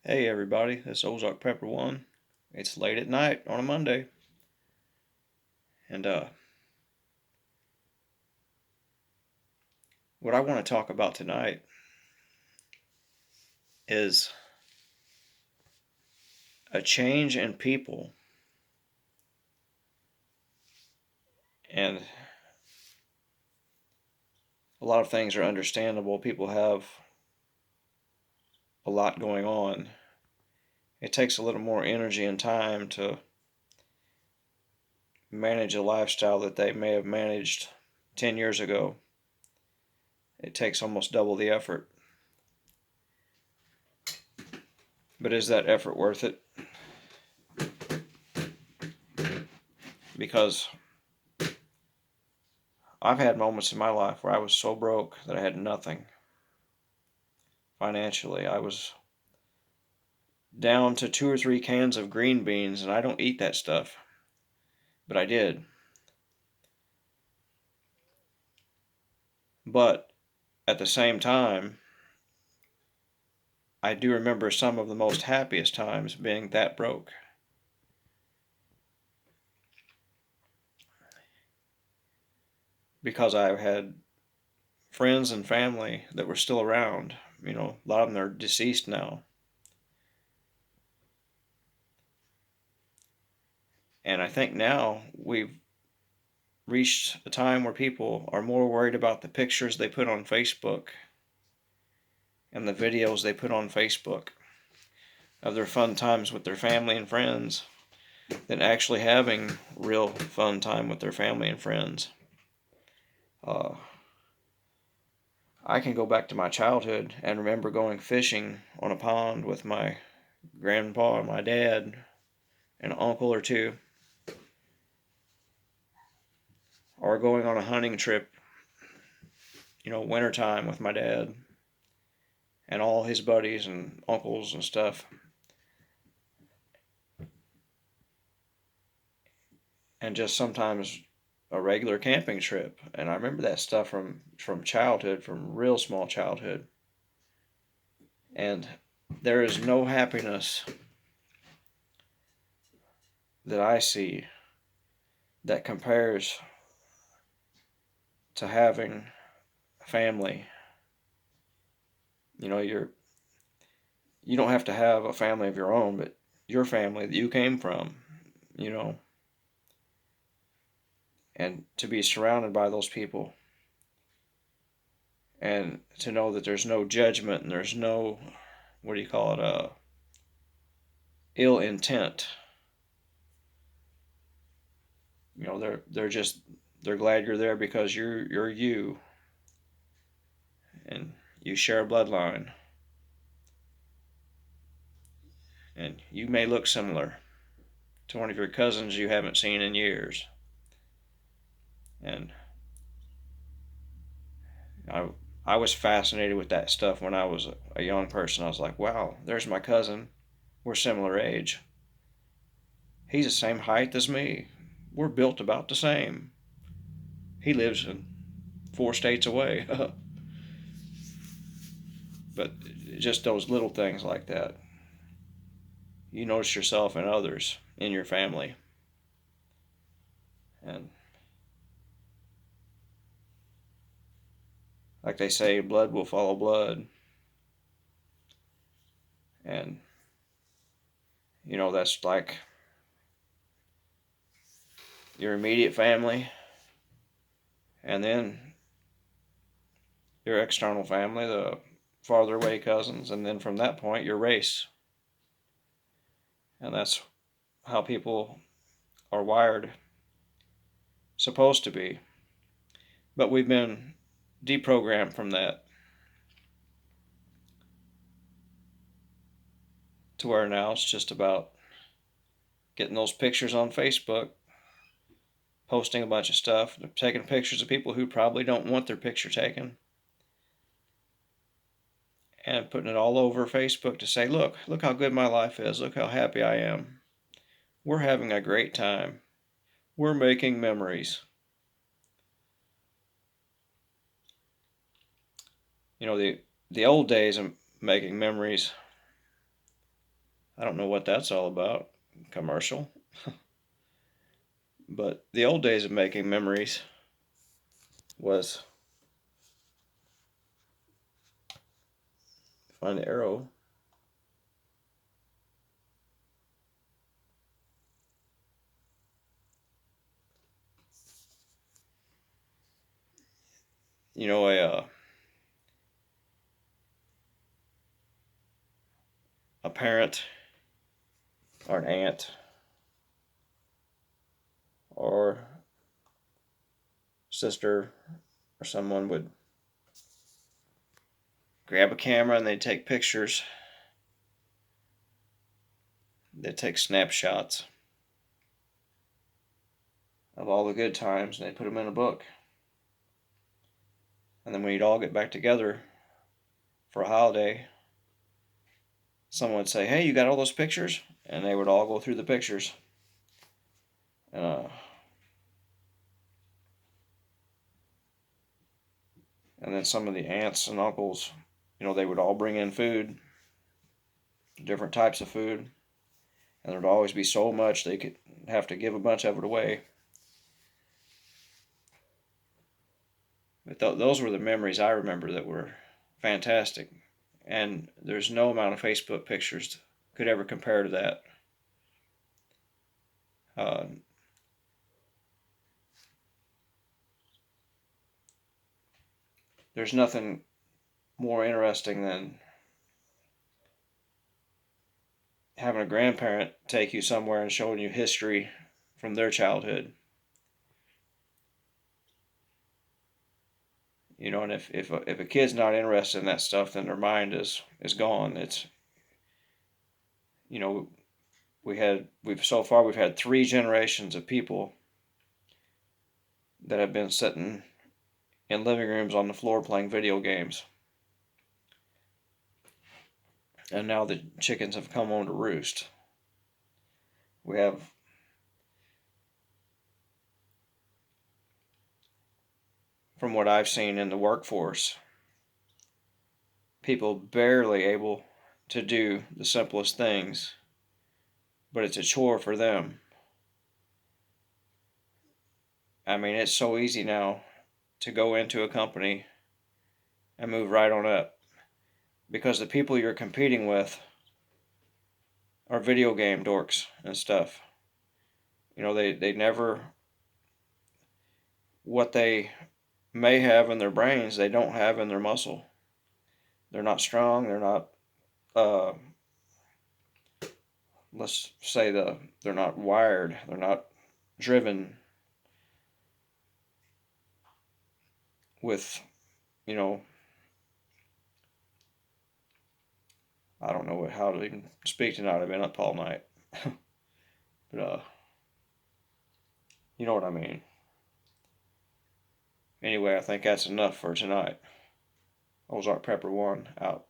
Hey everybody, this is Ozark Prepper One. It's late at night on a Monday, and what I want to talk about tonight is a change in people, and a lot of things are understandable. People have a lot going on. It takes a little more energy and time to manage a lifestyle that they may have managed 10 years ago. It takes almost double the effort. But is that effort worth it? Because I've had moments in my life where I was so broke that I had nothing financially. I was down to 2 or 3 cans of green beans, and I don't eat that stuff, but I did. But at the same time, I do remember some of the most happiest times being that broke. Because I had friends and family that were still around. A lot of them are deceased now. And I think now we've reached a time where people are more worried about the pictures they put on Facebook and the videos they put on Facebook of their fun times with their family and friends than actually having real fun time with their family and friends. Uh, I can go back to my childhood and remember going fishing on a pond with my grandpa and my dad and an uncle or two, or going on a hunting trip, wintertime with my dad and all his buddies and uncles and stuff. And just sometimes a regular camping trip. And I remember that stuff from childhood, from real small childhood. And there is no happiness that I see that compares to having family. You don't have to have a family of your own, but your family that you came from, you know, and to be surrounded by those people and to know that there's no judgment and there's no, what do you call it, ill intent. They're glad you're there because you're you and you share a bloodline and you may look similar to one of your cousins you haven't seen in years. And I I was fascinated with that stuff when I was a young person. I was like, wow, there's my cousin. We're similar age. He's the same height as me. We're built about the same. He lives in 4 states away. But just those little things like that. You notice yourself and others in your family. And like they say, blood will follow blood. And, that's like your immediate family and then your external family, the farther away cousins, and then from that point, your race. And that's how people are wired, supposed to be. But we've been deprogrammed from that to where now it's just about getting those pictures on Facebook, posting a bunch of stuff, taking pictures of people who probably don't want their picture taken, and putting it all over Facebook to say, look how good my life is. Look how happy I am. We're having a great time. We're making memories. The old days of making memories I don't know what that's all about. Commercial. But the old days of making memories was, find the arrow. You know, a parent or an aunt or sister or someone would grab a camera and they'd take pictures. They'd take snapshots of all the good times and they'd put them in a book. And then when you'd all get back together for a holiday, someone would say, "Hey, you got all those pictures?" And they would all go through the pictures. Uh, and then some of the aunts and uncles, they would all bring in food, different types of food, and there'd always be so much they could have to give a bunch of it away. But those were the memories I remember that were fantastic. And there's no amount of Facebook pictures could ever compare to that. Uh, there's nothing more interesting than having a grandparent take you somewhere and showing you history from their childhood. And if a kid's not interested in that stuff, then their mind is gone. It's you know we've had 3 generations of people that have been sitting in living rooms on the floor playing video games, and now the chickens have come home to roost. We have from what I've seen in the workforce, people barely able to do the simplest things, but it's a chore for them. I mean, it's so easy now to go into a company and move right on up because the people you're competing with are video game dorks and stuff. They never, what they may have in their brains, they don't have in their muscle. They're not strong. They're not, uh, let's say they're not wired. They're not driven with, you know, I don't know how to even speak tonight. I've been up all night. But, you know what I mean. Anyway, I think that's enough for tonight. Ozark Pepper 1 out.